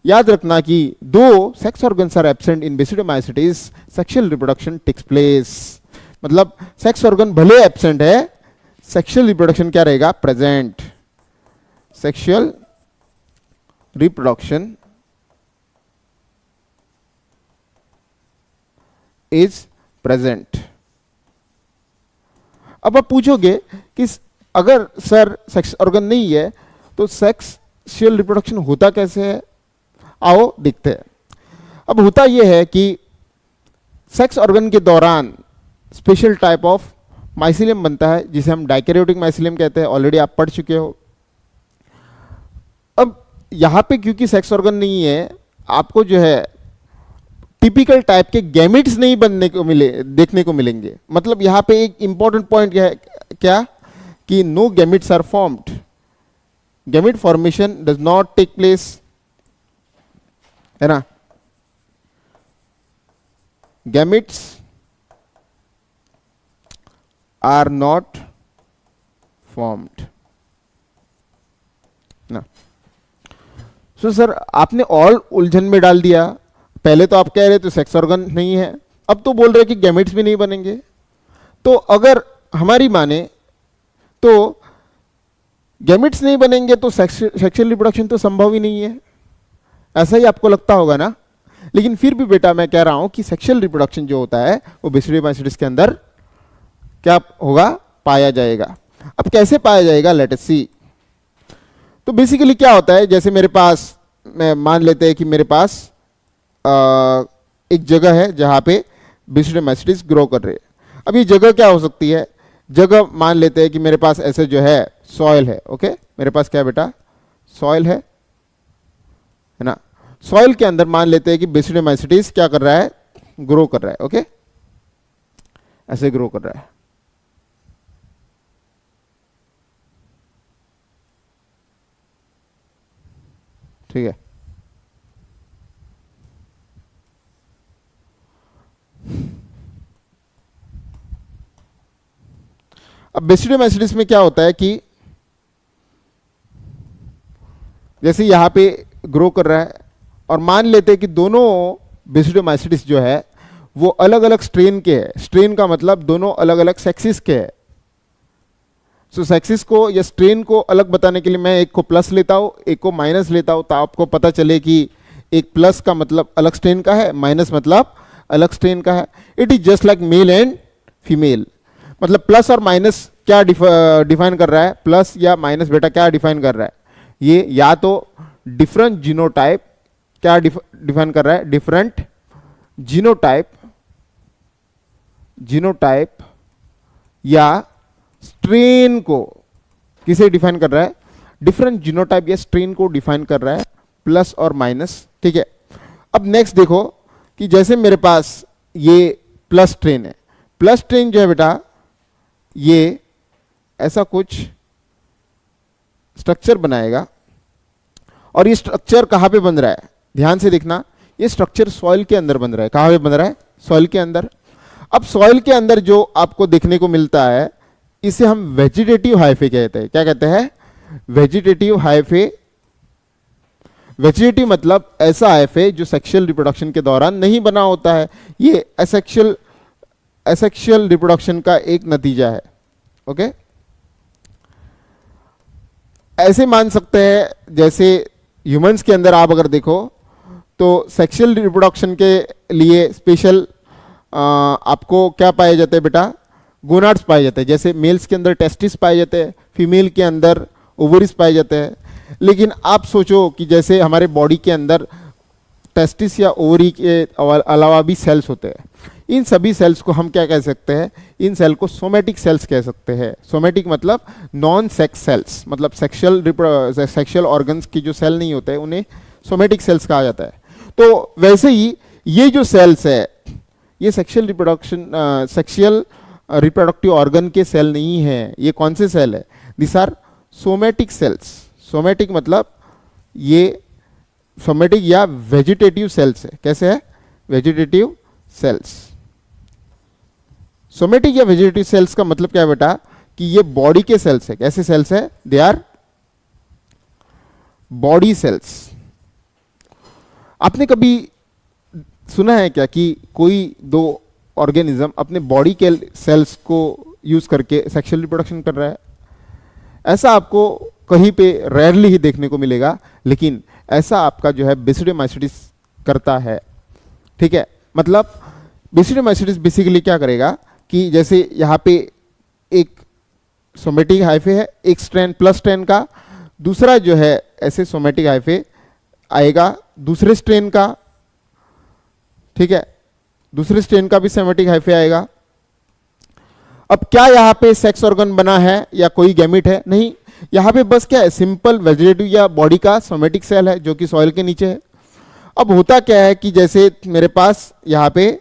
याद रखना कि though sex organs are absent in basidiomycetes, sexual reproduction takes place. मतलब सेक्स ऑर्गन भले एब्सेंट है, सेक्सुअल रिप्रोडक्शन क्या रहेगा, present. Sexual reproduction is present. अब आप पूछोगे कि अगर सर सेक्स ऑर्गन नहीं है तो सेक्सुअल रिप्रोडक्शन होता कैसे है? आओ देखते हैं। अब होता यह है कि सेक्स ऑर्गन के दौरान स्पेशल टाइप ऑफ माइसिलियम बनता है जिसे हम डाइकैरियोटिक माइसिलियम कहते हैं, ऑलरेडी आप पढ़ चुके हो। अब यहां पे क्योंकि सेक्स ऑर्गन नहीं है, आपको जो है टिपिकल टाइप के गैमेट्स नहीं बनने को देखने को मिलेंगे। मतलब यहां पे एक इंपॉर्टेंट पॉइंट क्या कि no gametes are formed, gamete formation does not take place, है ना। गैमेट्स आर नॉट फॉर्म्ड ना। सो सर आपने और उलझन में डाल दिया। पहले तो आप कह रहे थे सेक्स ऑर्गन नहीं है, अब तो बोल रहे कि गैमेट्स भी नहीं बनेंगे। तो अगर हमारी माने तो गैमेट्स नहीं बनेंगे तो सेक्सुअल रिप्रोडक्शन तो संभव ही नहीं है, ऐसा ही आपको लगता होगा ना। लेकिन फिर भी बेटा मैं कह रहा हूं कि सेक्सुअल रिप्रोडक्शन जो होता है वो बेसिडियोमाइसिटिस के अंदर क्या होगा, पाया जाएगा। अब कैसे पाया जाएगा, लेट अस सी। तो बेसिकली क्या होता है, जैसे मेरे पास, मैं मान लेते हैं कि मेरे पास एक जगह है जहां पे बेसिडियोमाइसिटिस ग्रो कर रहे हैं। अब ये जगह क्या हो सकती है, जगह मान लेते हैं कि मेरे पास ऐसे जो है सॉइल है। ओके, मेरे पास क्या है बेटा, सॉइल है ना। सॉइल के अंदर मान लेते हैं कि बेसिडियोमाइसिटिस क्या कर रहा है, ग्रो कर रहा है। ओके, ऐसे ग्रो कर रहा है। ठीक है, अब बेसिडियोमाइसिटिस में क्या होता है कि जैसे यहां पे ग्रो कर रहा है, और मान लेते हैं कि दोनों बेसिडियोमाइसिटिस जो है वो अलग अलग स्ट्रेन के है। स्ट्रेन का मतलब दोनों अलग अलग सेक्सिस के है। सो सेक्सिस को या स्ट्रेन को अलग बताने के लिए मैं एक को प्लस लेता हूं, एक को माइनस लेता हूं, तो आपको पता चले कि एक प्लस का मतलब अलग स्ट्रेन का है, माइनस मतलब अलग स्ट्रेन का है। It is just like male and female. मतलब प्लस और माइनस क्या डिफाइन कर रहा है, प्लस या माइनस बेटा क्या डिफाइन कर रहा है, ये या तो डिफरेंट जीनोटाइप, क्या डिफाइन कर रहा है, डिफरेंट जीनोटाइप, जीनोटाइप या स्ट्रेन को किसे डिफाइन कर रहा है, डिफरेंट जीनोटाइप या स्ट्रेन को डिफाइन कर रहा है, प्लस और माइनस। ठीक है, अब नेक्स्ट देखो कि जैसे मेरे पास ये प्लस स्ट्रेन है, प्लस स्ट्रेन जो है बेटा ये ऐसा कुछ स्ट्रक्चर बनाएगा, और ये स्ट्रक्चर कहां पे बन रहा है, ध्यान से देखना, ये स्ट्रक्चर सॉइल के अंदर बन रहा है। कहां पे बन रहा है, सॉइल के अंदर। अब सॉइल के अंदर जो आपको देखने को मिलता है इसे हम वेजिटेटिव हाइफे कहते हैं। क्या कहते हैं, वेजिटेटिव हाइफे। वेजिटेटिव मतलब ऐसा हाइफे जो सेक्सुअल रिप्रोडक्शन के दौरान नहीं बना होता है, ये एसेक्सुअल रिप्रोडक्शन का एक नतीजा है। ओके, ऐसे मान सकते हैं जैसे ह्यूमंस के अंदर आप अगर देखो तो सेक्सुअल रिप्रोडक्शन के लिए स्पेशल आपको क्या पाए जाते हैं बेटा, गोनाड्स पाए जाते हैं। जैसे मेल्स के अंदर टेस्टिस पाए जाते हैं, फीमेल के अंदर ओवरीज पाए जाते हैं। लेकिन आप सोचो कि जैसे हमारे बॉडी के अंदर टेस्टिस या ओवरी के अलावा भी सेल्स होते हैं, इन सभी सेल्स को हम क्या कह सकते हैं, इन सेल को सोमेटिक सेल्स कह सकते हैं। सोमेटिक मतलब नॉन सेक्स सेल्स, मतलब सेक्सुअल ऑर्गन्स की जो सेल नहीं होते उन्हें सोमेटिक सेल्स कहा जाता है। तो वैसे ही ये जो सेल्स है ये सेक्सुअल रिप्रोडक्टिव ऑर्गन के सेल नहीं है। ये कौन से सेल है, this are somatic cells. Somatic मतलब ये सोमेटिक या वेजिटेटिव सेल्स है। कैसे है, वेजिटेटिव सेल्स। सोमेटिक या वेजिटेटिव सेल्स का मतलब क्या है बेटा, कि ये बॉडी के सेल्स है। कैसे सेल्स है, दे आर बॉडी सेल्स। आपने कभी सुना है क्या कि कोई दो ऑर्गेनिज्म अपने बॉडी के सेल्स को यूज करके सेक्सुअल रिप्रोडक्शन कर रहा है? ऐसा आपको कहीं पे रेयरली ही देखने को मिलेगा, लेकिन ऐसा आपका जो है बेसिडोमाइसीटिस करता है। ठीक है, मतलब बेसिडोमाइसीटिस बेसिकली क्या करेगा कि जैसे यहाँ पे एक सोमेटिक हाइफे है, एक स्ट्रैंड प्लस स्ट्रैंड का, दूसरा जो है ऐसे सोमेटिक हाइफे आएगा दूसरे स्ट्रेन का। ठीक है, दूसरे स्ट्रेन का भी सोमेटिक हाइफे आएगा। अब क्या यहाँ पे सेक्स ऑर्गन बना है या कोई गैमिट है? नहीं, यहाँ पे बस क्या है, सिंपल वेजिटेटिव या बॉडी का सोमेटिक सेल है जो कि सॉइल के नीचे है। अब होता क्या है कि जैसे मेरे पास यहाँ पे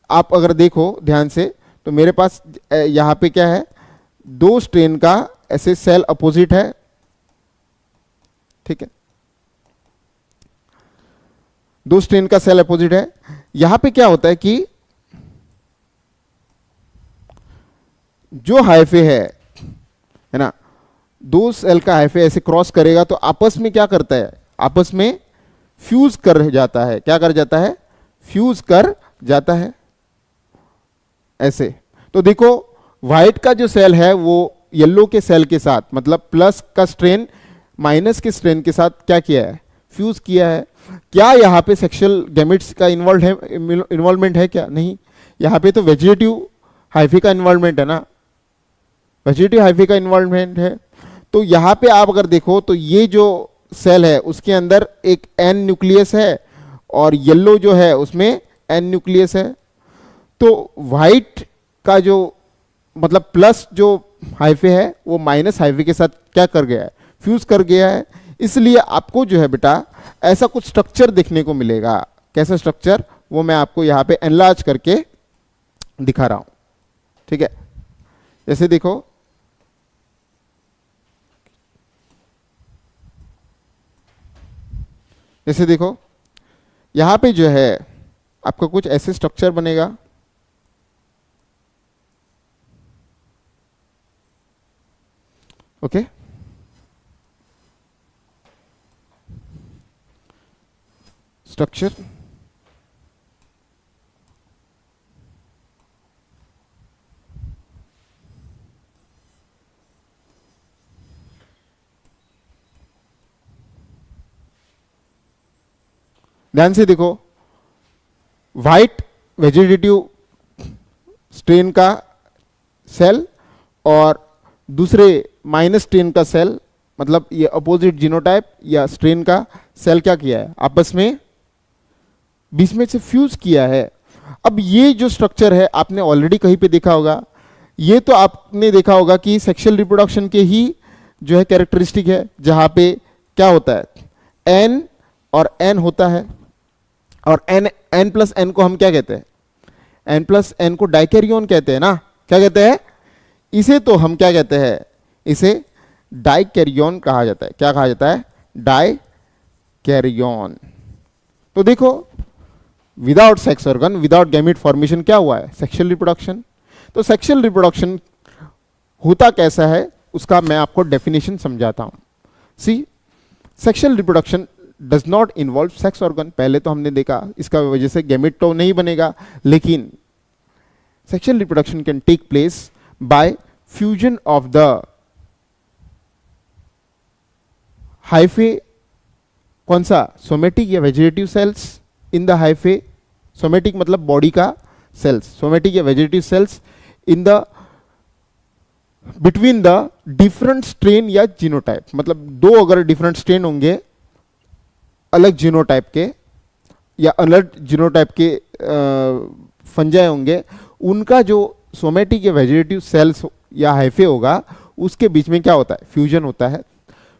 आप अगर देखो ध्यान से तो मेरे पास यहाँ पे क्या है, दो स्ट्रेन का ऐसे सेल अपोजिट है। ठीक है, दो स्ट्रेन का सेल अपोजिट है। यहां पे क्या होता है कि जो हाइफे है ना, दो सेल का हाइफे ऐसे क्रॉस करेगा तो आपस में क्या करता है, आपस में फ्यूज कर जाता है। क्या कर जाता है, फ्यूज कर जाता है ऐसे। तो देखो व्हाइट का जो सेल है वो येलो के सेल के साथ, मतलब प्लस का स्ट्रेन माइनस के स्ट्रेन के साथ क्या किया है, फ्यूज किया है। क्या यहाँ पे सेक्सुअल गैमेट्स का इन्वॉल्वमेंट है क्या? नहीं, यहाँ पे तो वेजिटेटिव हाइफे का इन्वॉल्वमेंट है ना, वेजिटेटिव हाइफे का इन्वॉल्वमेंट है। तो यहाँ पे आप अगर देखो तो ये जो सेल है उसके अंदर एक एन न्यूक्लियस है और येलो जो है उसमें एन न्यूक्लियस है। तो व्हाइट का जो मतलब प्लस जो हाइफे है वो माइनस हाइफे के साथ क्या कर गया है, फ्यूज कर गया है। इसलिए आपको जो है बेटा ऐसा कुछ स्ट्रक्चर देखने को मिलेगा। कैसा स्ट्रक्चर, वो मैं आपको यहाँ पे एनलार्ज करके दिखा रहा हूं। ठीक है, जैसे देखो यहाँ पे जो है आपका कुछ ऐसे स्ट्रक्चर बनेगा। ओके, स्ट्रक्चर ध्यान से देखो, व्हाइट वेजिटेटिव स्ट्रेन का सेल और दूसरे माइनस स्ट्रेन का सेल मतलब ये अपोजिट जीनोटाइप या स्ट्रेन का सेल क्या किया है, आपस में बीच में से फ्यूज किया है। अब ये जो स्ट्रक्चर है आपने ऑलरेडी कहीं पे देखा होगा, ये तो आपने देखा होगा कि सेक्सुअल रिप्रोडक्शन के ही जो है कैरेक्टरिस्टिक है, जहां पे क्या होता है एन और एन होता है, और एन एन प्लस एन को हम क्या कहते हैं, एन प्लस एन को डाइकैरियन कहते हैं ना, क्या कहते हैं इसे, तो हम क्या कहते हैं इसे डाइकैरियन कहा जाता है। क्या कहा जाता है, डाइकैरियन। तो देखो without sex organ, without gamete formation क्या हुआ है, सेक्सुअल रिप्रोडक्शन। तो सेक्सुअल रिप्रोडक्शन होता कैसा है उसका मैं आपको डेफिनेशन समझाता हूं। See, sexual reproduction does not involve sex organ, पहले तो हमने देखा इसका वजह से गैमीट तो नहीं बनेगा, लेकिन sexual reproduction can take place by fusion of the hyphae, कौन सा, सोमेटिक या vegetative cells in the hyphae, somatic मतलब बॉडी का सेल्स, सोमेटिक या vegetative cells in the between the different strain या जीनोटाइप, मतलब दो अगर डिफरेंट स्ट्रेन होंगे अलग जीनोटाइप के या अलग जीनोटाइप के फंजाई होंगे, उनका जो सोमेटिक या वेजिटेटिव सेल्स या हाइफे होगा उसके बीच में क्या होता है, फ्यूजन होता है।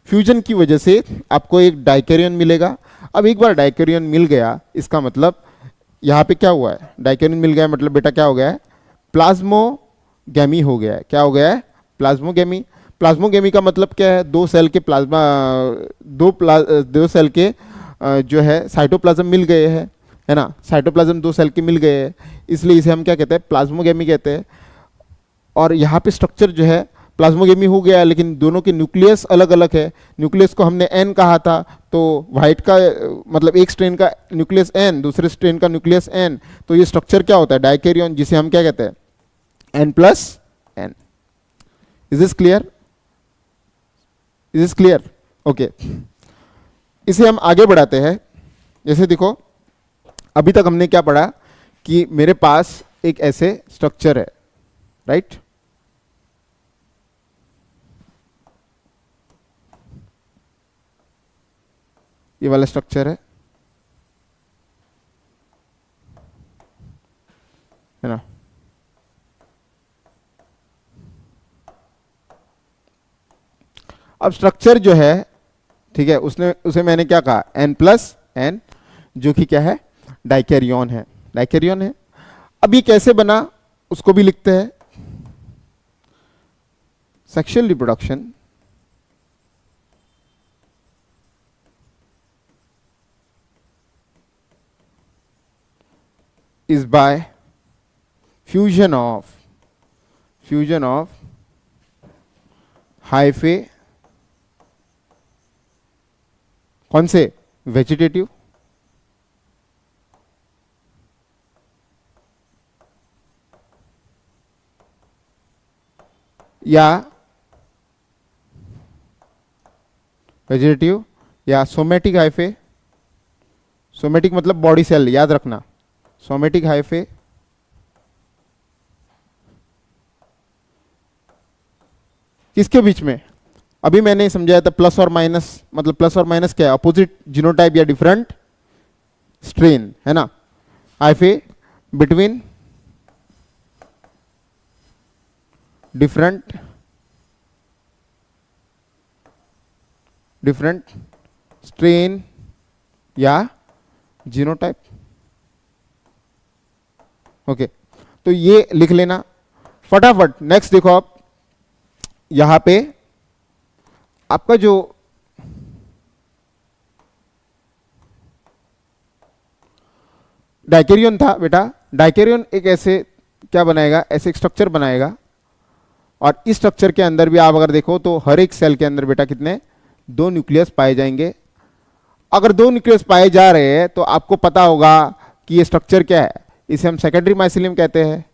फ्यूजन की वजह से आपको एक डाइकैरियन मिलेगा। अब एक बार डाइकैरियन मिल गया, इसका मतलब यहाँ पे क्या हुआ है, डाइकैरियन मिल गया मतलब बेटा क्या हो गया है, प्लाज्मोगैमी हो गया है। क्या हो गया है, प्लाज्मोगैमी। प्लाज्मोगैमी का मतलब क्या है, दो सेल के प्लाज्मा, दो सेल के जो है साइटोप्लाज्म मिल गए हैं, है ना, साइटोप्लाज्म दो सेल के मिल गए हैं, इसलिए इसे हम क्या कहते हैं, प्लाज्मोगैमी कहते हैं। और यहाँ पे स्ट्रक्चर जो है प्लाज्मोगैमी हो गया, लेकिन दोनों के न्यूक्लियस अलग अलग है। न्यूक्लियस को हमने एन कहा था, तो व्हाइट का मतलब एक स्ट्रेन का न्यूक्लियस एन, दूसरे स्ट्रेन का न्यूक्लियस एन, तो ये स्ट्रक्चर क्या होता है, डाइकैरियन, जिसे हम क्या कहते हैं, N plus N. Is this clear, is this clear, okay. इसे हम आगे बढ़ाते हैं। जैसे देखो अभी तक हमने क्या पढ़ा कि मेरे पास एक ऐसे स्ट्रक्चर है, राइट, ये वाला स्ट्रक्चर है ना। अब स्ट्रक्चर जो है, ठीक है, उसे मैंने क्या कहा, एन प्लस एन, जो कि क्या है, डाइकैरियन है, डाइकैरियन है। अब ये कैसे बना उसको भी लिखते हैं। Sexual reproduction is by fusion of hyphae, कौन से, वेजिटेटिव या वेजिटेटिव या सोमेटिक हाइफे। सोमेटिक मतलब बॉडी सेल, याद रखना, सोमेटिक हाइफे किसके बीच में, अभी मैंने समझाया था प्लस और माइनस, मतलब प्लस और माइनस क्या है, अपोजिट जीनोटाइप या डिफरेंट स्ट्रेन, है ना। हाइफे बिटवीन डिफरेंट स्ट्रेन या जीनोटाइप, ओके। तो ये लिख लेना फटाफट। नेक्स्ट देखो आप, यहां पे आपका जो डाइकैरियन था बेटा, डाइकैरियन एक ऐसे क्या बनाएगा, ऐसे एक स्ट्रक्चर बनाएगा, और इस स्ट्रक्चर के अंदर भी आप अगर देखो तो हर एक सेल के अंदर बेटा कितने, दो न्यूक्लियस पाए जाएंगे। अगर दो न्यूक्लियस पाए जा रहे हैं तो आपको पता होगा कि ये स्ट्रक्चर क्या है, इसे हम सेकेंडरी माइसिलियम कहते हैं,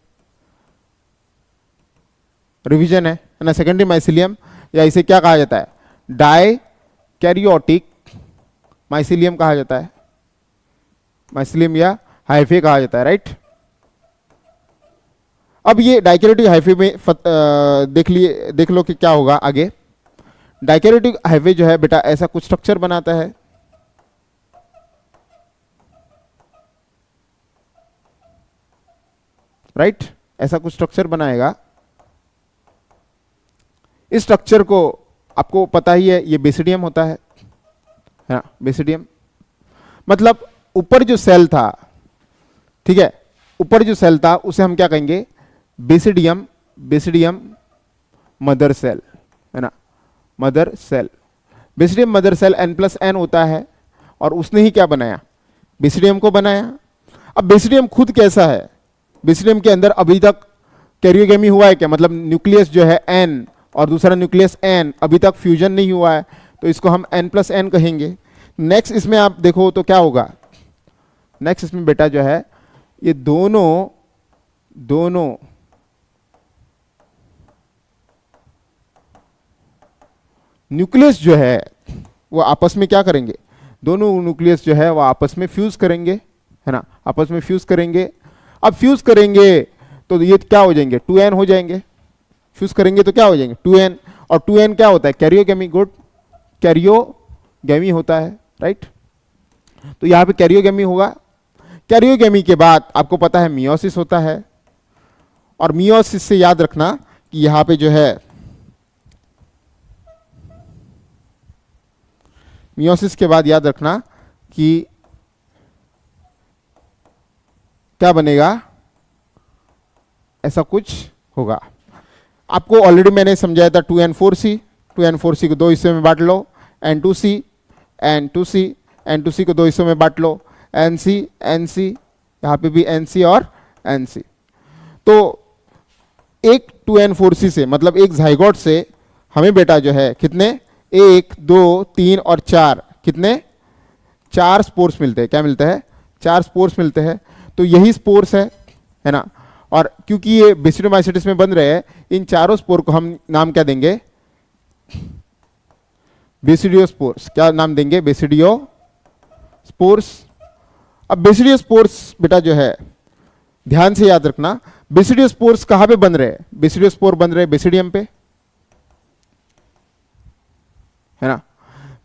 रिवीजन है ना, सेकेंडरी माइसिलियम, या इसे क्या कहा जाता है, डाइकैरियोटिक माइसिलियम कहा जाता है, माइसिलियम या हाइफे कहा जाता है, राइट। अब ये डाइकैरियोटिक हाइफे में देख लो कि क्या होगा आगे। डाइकैरियोटिक हाइफे जो है बेटा ऐसा कुछ स्ट्रक्चर बनाता है, राइट ऐसा कुछ स्ट्रक्चर बनाएगा। इस स्ट्रक्चर को आपको पता ही है, ये बेसिडियम होता है ना, बेसिडियम मतलब ऊपर जो सेल था, ठीक है, ऊपर जो सेल था उसे हम क्या कहेंगे, बेसिडियम, बेसिडियम मदर सेल है ना, mother cell. Basidium mother cell n+n होता है और उसने ही क्या बनाया, बेसिडियम को बनाया। अब बेसिडियम खुद कैसा है, बेसिडियम के अंदर अभी तक कैरियोगेमी हुआ है क्या, मतलब न्यूक्लियस जो है n और दूसरा न्यूक्लियस n अभी तक फ्यूजन नहीं हुआ है, तो इसको हम n+n कहेंगे। नेक्स्ट इसमें आप देखो तो क्या होगा, नेक्स्ट इसमें बेटा जो है ये दोनों न्यूक्लियस जो है वो आपस में क्या करेंगे, दोनों न्यूक्लियस जो है वो आपस में फ्यूज करेंगे, है ना, आपस में फ्यूज करेंगे। अब फ्यूज करेंगे तो ये क्या हो जाएंगे, 2n हो जाएंगे। फ्यूज करेंगे तो क्या हो जाएंगे 2n, और 2n क्या होता है, कैरियोगेमी, गुड, कैरियोगेमी होता है, राइट। तो यहां पे कैरियोगेमी होगा। कैरियोगेमी के बाद आपको पता है मियोसिस होता है, और मियोसिस से याद रखना कि यहां पे जो है मियोसिस के बाद याद रखना कि क्या बनेगा, ऐसा कुछ होगा। आपको ऑलरेडी मैंने समझाया था 2n4c, 2n4c को दो हिस्से में बांट लो, n2c, n2c, n2c को दो हिस्सों में बांट लो, nc, nc, यहां पे भी nc और nc। तो एक 2n4c से मतलब एक जाइगोट से हमें बेटा जो है कितने, 1 2 3 और 4, कितने, 4 स्पोर्स मिलते हैं। क्या मिलते हैं, 4 स्पोर्स मिलते हैं। तो यही स्पोर्स है ना, और क्योंकि ये बेसिडोमाइसिटिस में बन रहे हैं, इन चारों स्पोर को हम नाम क्या देंगे, बेसिडियोस्पोर्स। क्या नाम देंगे, बेसिडियोस्पोर्स। अब बेसिडियोस्पोर्स बेटा जो है ध्यान से याद रखना, बेसिडियोस्पोर्स कहां पे बन रहे हैं, बेसिडियोस्पोर बन रहे हैं बेसिडियम पे, है ना,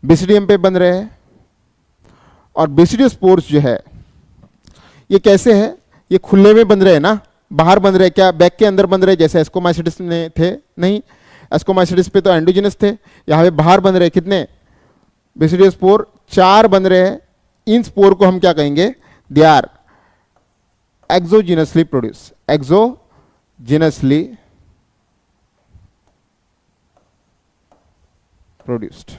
बेसिडियम पे बन रहे हैं। और बेसिडियोस्पोर्स जो है ये कैसे है, ये खुले में बन रहे हैं ना, बाहर बन रहे हैं, क्या बैग के अंदर बन रहे हैं जैसे एस्कोमाइसिटिस में थे, नहीं, एस्कोमाइसिटिस पे तो एंडोजिनस थे, यहाँ पे बाहर बन रहे हैं। कितने बेसिडियोस्पोर, 4 बन रहे हैं। इन स्पोर को हम क्या कहेंगे, they are exogenously produce, exogenously produced.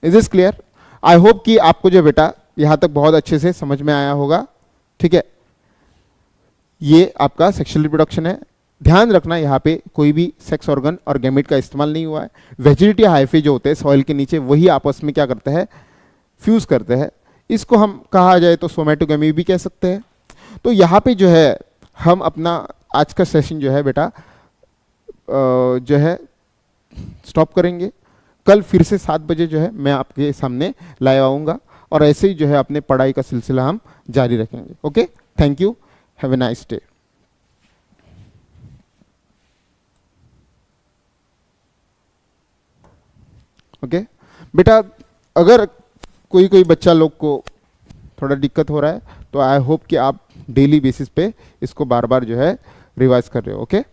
Is this clear? I hope कि आपको जो बेटा यहां तक बहुत अच्छे से समझ में आया होगा, ठीक है। ये आपका सेक्सुअल रिप्रोडक्शन है। ध्यान रखना यहाँ पे कोई भी सेक्स ऑर्गन और गैमेट का इस्तेमाल नहीं हुआ है। वेजिटेटिव हाइफे जो होते हैं सॉइल के नीचे, वही आपस में क्या करते हैं, फ्यूज करते हैं। इसको हम कहा जाए तो सोमेटोगेमी भी कह सकते हैं। तो यहाँ पे जो है हम अपना आज का सेशन जो है बेटा जो है स्टॉप करेंगे। कल फिर से 7 बजे जो है मैं आपके सामने लाइव आऊँगा, और ऐसे ही जो है अपने पढ़ाई का सिलसिला हम जारी रखेंगे। Okay, thank you, have a nice day. Okay बेटा, अगर कोई बच्चा लोग को थोड़ा दिक्कत हो रहा है तो आई होप कि आप डेली बेसिस पे इसको बार बार जो है रिवाइज कर रहे हो। ओके।